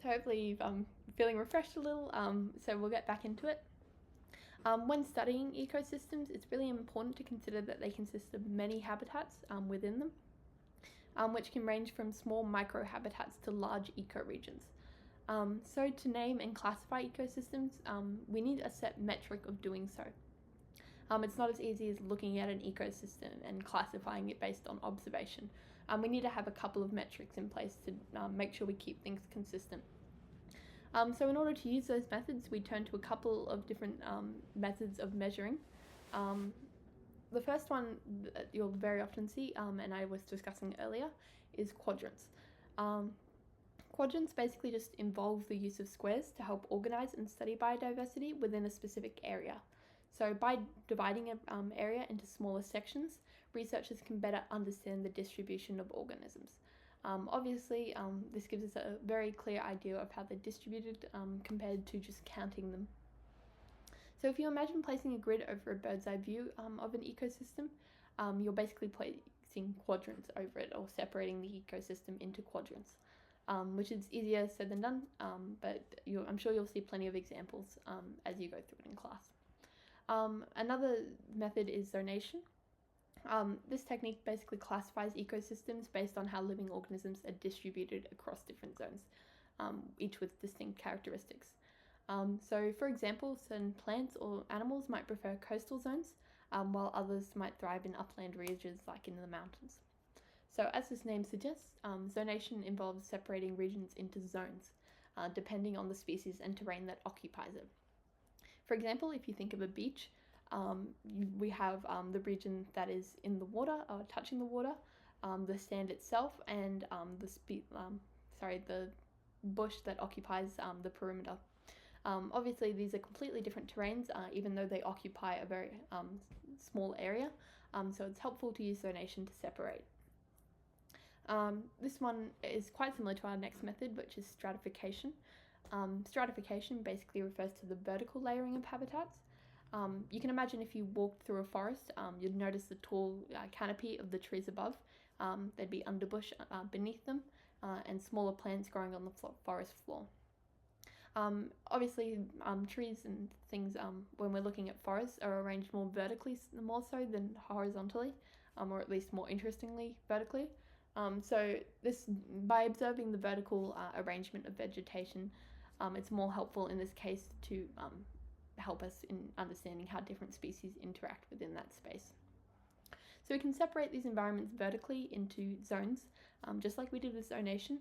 So hopefully you've feeling refreshed a little, so we'll get back into it. When studying ecosystems, it's really important to consider that they consist of many habitats within them, which can range from small microhabitats to large ecoregions. So to name and classify ecosystems, we need a set metric of doing so. It's not as easy as looking at an ecosystem and classifying it based on observation. We need to have a couple of metrics in place to make sure we keep things consistent. So in order to use those methods, we turn to a couple of different methods of measuring. The first one that you'll very often see, and I was discussing earlier, is quadrants. Quadrants basically just involve the use of squares to help organize and study biodiversity within a specific area. So by dividing an area into smaller sections, researchers can better understand the distribution of organisms. Obviously, this gives us a very clear idea of how they're distributed compared to just counting them. So if you imagine placing a grid over a bird's eye view of an ecosystem, you're basically placing quadrants over it, or separating the ecosystem into quadrants, which is easier said than done, but I'm sure you'll see plenty of examples as you go through it in class. Another method is zonation. This technique basically classifies ecosystems based on how living organisms are distributed across different zones, each with distinct characteristics. So for example, certain plants or animals might prefer coastal zones, while others might thrive in upland regions like in the mountains. So as this name suggests, zonation involves separating regions into zones, depending on the species and terrain that occupies it. For example, if you think of a beach, we have the region that is in the water, or touching the water, the sand itself, and the bush that occupies the perimeter. Obviously, these are completely different terrains, even though they occupy a very small area, so it's helpful to use zonation to separate. This one is quite similar to our next method, which is stratification. Stratification basically refers to the vertical layering of habitats. You can imagine if you walked through a forest, you'd notice the tall canopy of the trees above. There'd be underbush beneath them, and smaller plants growing on the forest floor. Obviously, trees and things, when we're looking at forests, are arranged more vertically, more so than horizontally, or at least more interestingly vertically. So by observing the vertical arrangement of vegetation, it's more helpful in this case to help us in understanding how different species interact within that space. So we can separate these environments vertically into zones, just like we did with zonation,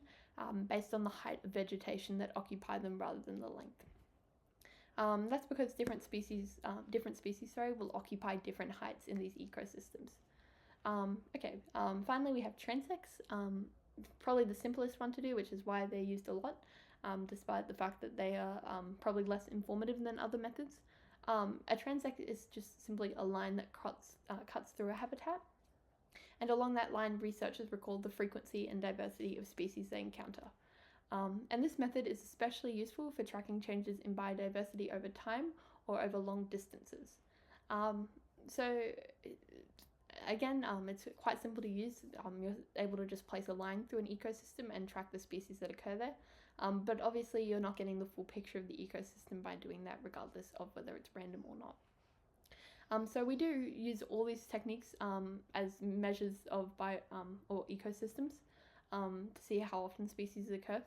based on the height of vegetation that occupy them rather than the length. That's because different species will occupy different heights in these ecosystems. Finally we have transects, probably the simplest one to do, which is why they're used a lot, despite the fact that they are probably less informative than other methods. A transect is just simply a line that cuts through a habitat, and along that line researchers record the frequency and diversity of species they encounter. And this method is especially useful for tracking changes in biodiversity over time or over long distances. It's quite simple to use. You're able to just place a line through an ecosystem and track the species that occur there. But obviously you're not getting the full picture of the ecosystem by doing that, regardless of whether it's random or not. So we do use all these techniques as measures of or ecosystems to see how often species occur.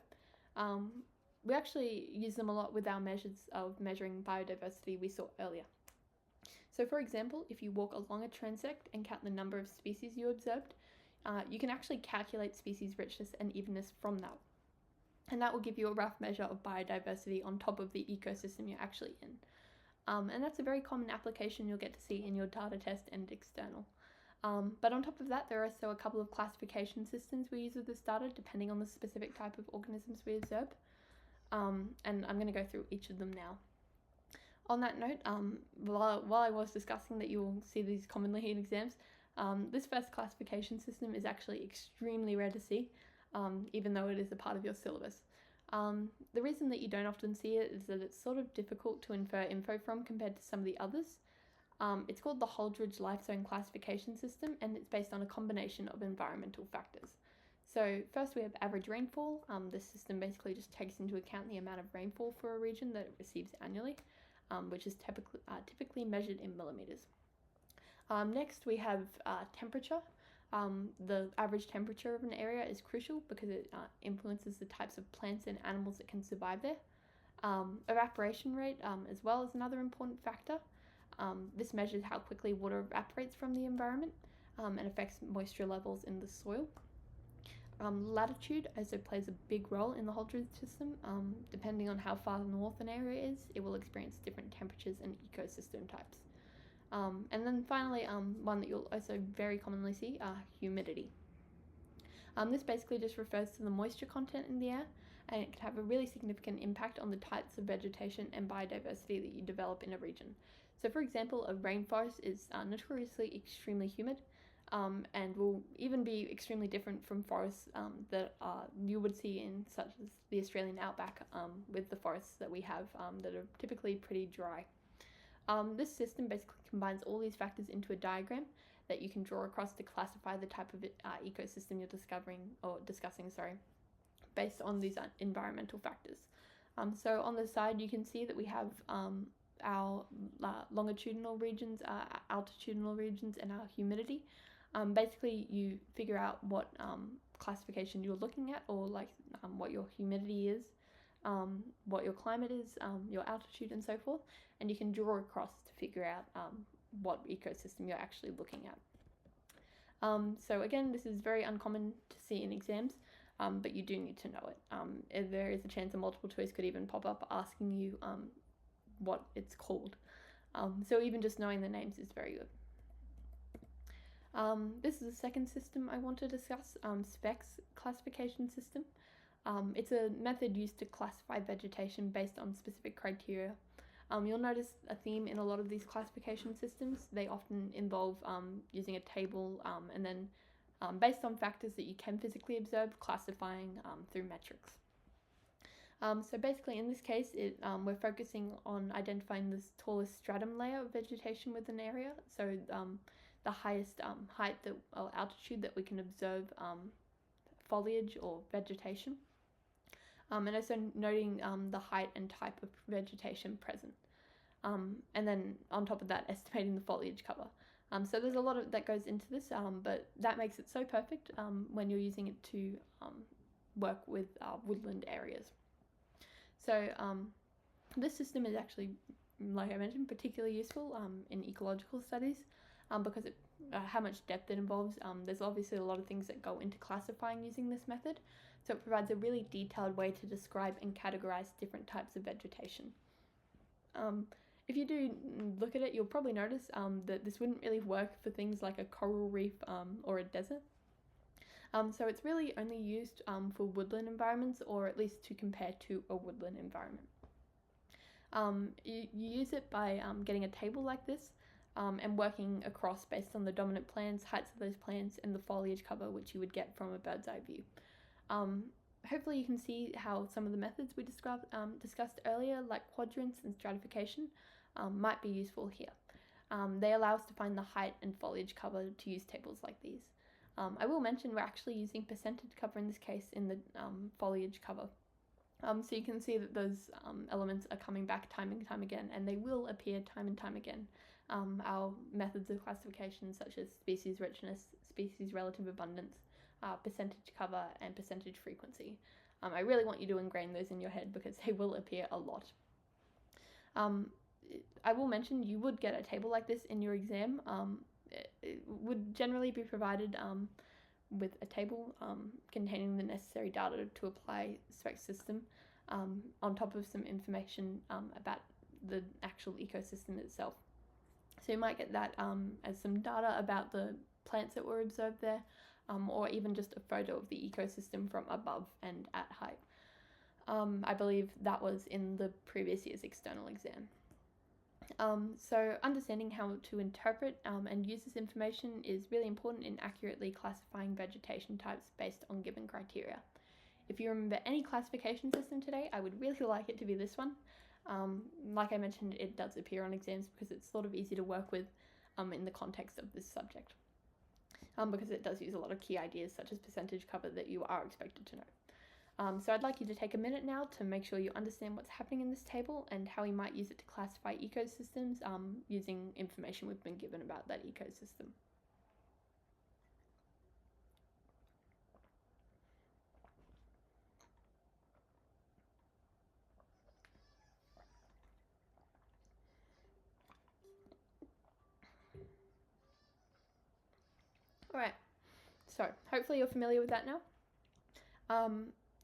We actually use them a lot with our measures of measuring biodiversity we saw earlier. So for example, if you walk along a transect and count the number of species you observed, you can actually calculate species richness and evenness from that. And that will give you a rough measure of biodiversity on top of the ecosystem you're actually in. And that's a very common application you'll get to see in your data test and external. But on top of that, there are also a couple of classification systems we use with this data, depending on the specific type of organisms we observe. And I'm going to go through each of them now. On that note, while I was discussing that you will see these commonly in exams, this first classification system is actually extremely rare to see, even though it is a part of your syllabus. The reason that you don't often see it is that it's sort of difficult to infer info from compared to some of the others. It's called the Holdridge Life Zone Classification System, and it's based on a combination of environmental factors. So first we have average rainfall. This system basically just takes into account the amount of rainfall for a region that it receives annually, which is typically measured in millimeters. Next we have temperature. The average temperature of an area is crucial because it influences the types of plants and animals that can survive there. Evaporation rate as well is another important factor. This measures how quickly water evaporates from the environment and affects moisture levels in the soil. Latitude also plays a big role in the whole system. Depending on how far north an area is, it will experience different temperatures and ecosystem types. And then finally, one that you'll also very commonly see, humidity. This basically just refers to the moisture content in the air, and it can have a really significant impact on the types of vegetation and biodiversity that you develop in a region. So for example, a rainforest is notoriously extremely humid, and will even be extremely different from forests that you would see in such as the Australian outback, with the forests that we have that are typically pretty dry. This system basically combines all these factors into a diagram that you can draw across to classify the type of ecosystem you're discussing, based on these environmental factors. So on the side you can see that we have our longitudinal regions, altitudinal regions, and our humidity. Basically you figure out what classification you're looking at, or what your humidity is, what your climate is, your altitude, and so forth, and you can draw across to figure out what ecosystem you're actually looking at. So again, this is very uncommon to see in exams, but you do need to know it. There is a chance a multiple choice could even pop up asking you what it's called. So even just knowing the names is very good. This is the second system I want to discuss, SPECS classification system. It's a method used to classify vegetation based on specific criteria. You'll notice a theme in a lot of these classification systems. They often involve using a table and then based on factors that you can physically observe, classifying through metrics. So basically in this case, we're focusing on identifying this tallest stratum layer of vegetation within an area, so the highest height or altitude that we can observe foliage or vegetation. And also noting the height and type of vegetation present. And then on top of that, estimating the foliage cover. So there's a lot that goes into this, but that makes it so perfect when you're using it to work with woodland areas. So this system is actually, like I mentioned, particularly useful in ecological studies because how much depth it involves. There's obviously a lot of things that go into classifying using this method. So it provides a really detailed way to describe and categorize different types of vegetation. If you do look at it, you'll probably notice that this wouldn't really work for things like a coral reef or a desert. So it's really only used for woodland environments, or at least to compare to a woodland environment. You use it by getting a table like this and working across based on the dominant plants, heights of those plants, and the foliage cover, which you would get from a bird's eye view. Hopefully you can see how some of the methods we discussed earlier, like quadrants and stratification, might be useful here. They allow us to find the height and foliage cover to use tables like these. I will mention we're actually using percentage cover in this case in the foliage cover. So you can see that those elements are coming back time and time again, and they will appear time and time again. Our methods of classification, such as species richness, species relative abundance, percentage cover, and percentage frequency. I really want you to ingrain those in your head because they will appear a lot. I will mention you would get a table like this in your exam. It would generally be provided with a table containing the necessary data to apply SPECS system on top of some information about the actual ecosystem itself. So you might get that as some data about the plants that were observed there, or even just a photo of the ecosystem from above and at height. I believe that was in the previous year's external exam. So understanding how to interpret and use this information is really important in accurately classifying vegetation types based on given criteria. If you remember any classification system today, I would really like it to be this one. Like I mentioned, it does appear on exams because it's sort of easy to work with in the context of this subject. because it does use a lot of key ideas such as percentage cover that you are expected to know. So I'd like you to take a minute now to make sure you understand what's happening in this table and how we might use it to classify ecosystems using information we've been given about that ecosystem. Alright, so hopefully you're familiar with that now.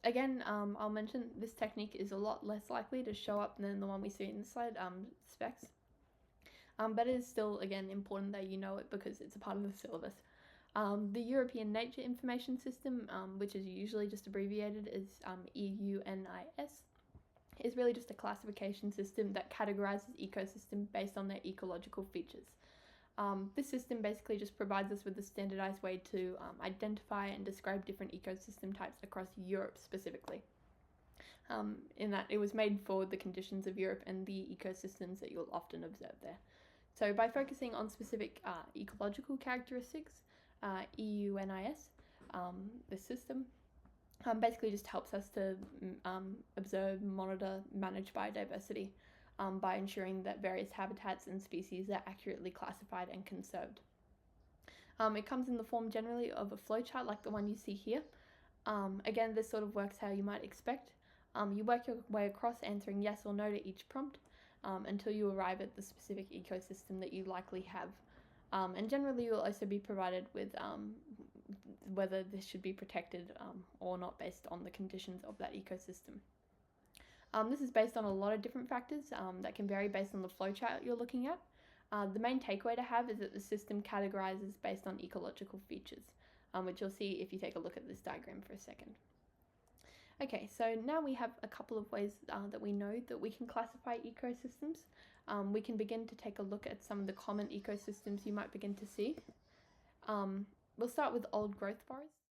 Again, I'll mention this technique is a lot less likely to show up than the one we see in the slide, specs. But it is still, again, important that you know it because it's a part of the syllabus. The European Nature Information System, which is usually just abbreviated as EUNIS, is really just a classification system that categorizes ecosystems based on their ecological features. This system basically just provides us with a standardized way to identify and describe different ecosystem types across Europe specifically. In that it was made for the conditions of Europe and the ecosystems that you'll often observe there. So by focusing on specific ecological characteristics, EUNIS, this system, basically just helps us to observe, monitor, manage biodiversity by ensuring that various habitats and species are accurately classified and conserved. It comes in the form generally of a flowchart like the one you see here. Again, this sort of works how you might expect. You work your way across answering yes or no to each prompt until you arrive at the specific ecosystem that you likely have. And generally you'll also be provided with whether this should be protected or not based on the conditions of that ecosystem. This is based on a lot of different factors that can vary based on the flowchart you're looking at. The main takeaway to have is that the system categorizes based on ecological features, which you'll see if you take a look at this diagram for a second. Okay, so now we have a couple of ways that we know that we can classify ecosystems. We can begin to take a look at some of the common ecosystems you might begin to see. We'll start with old growth forests.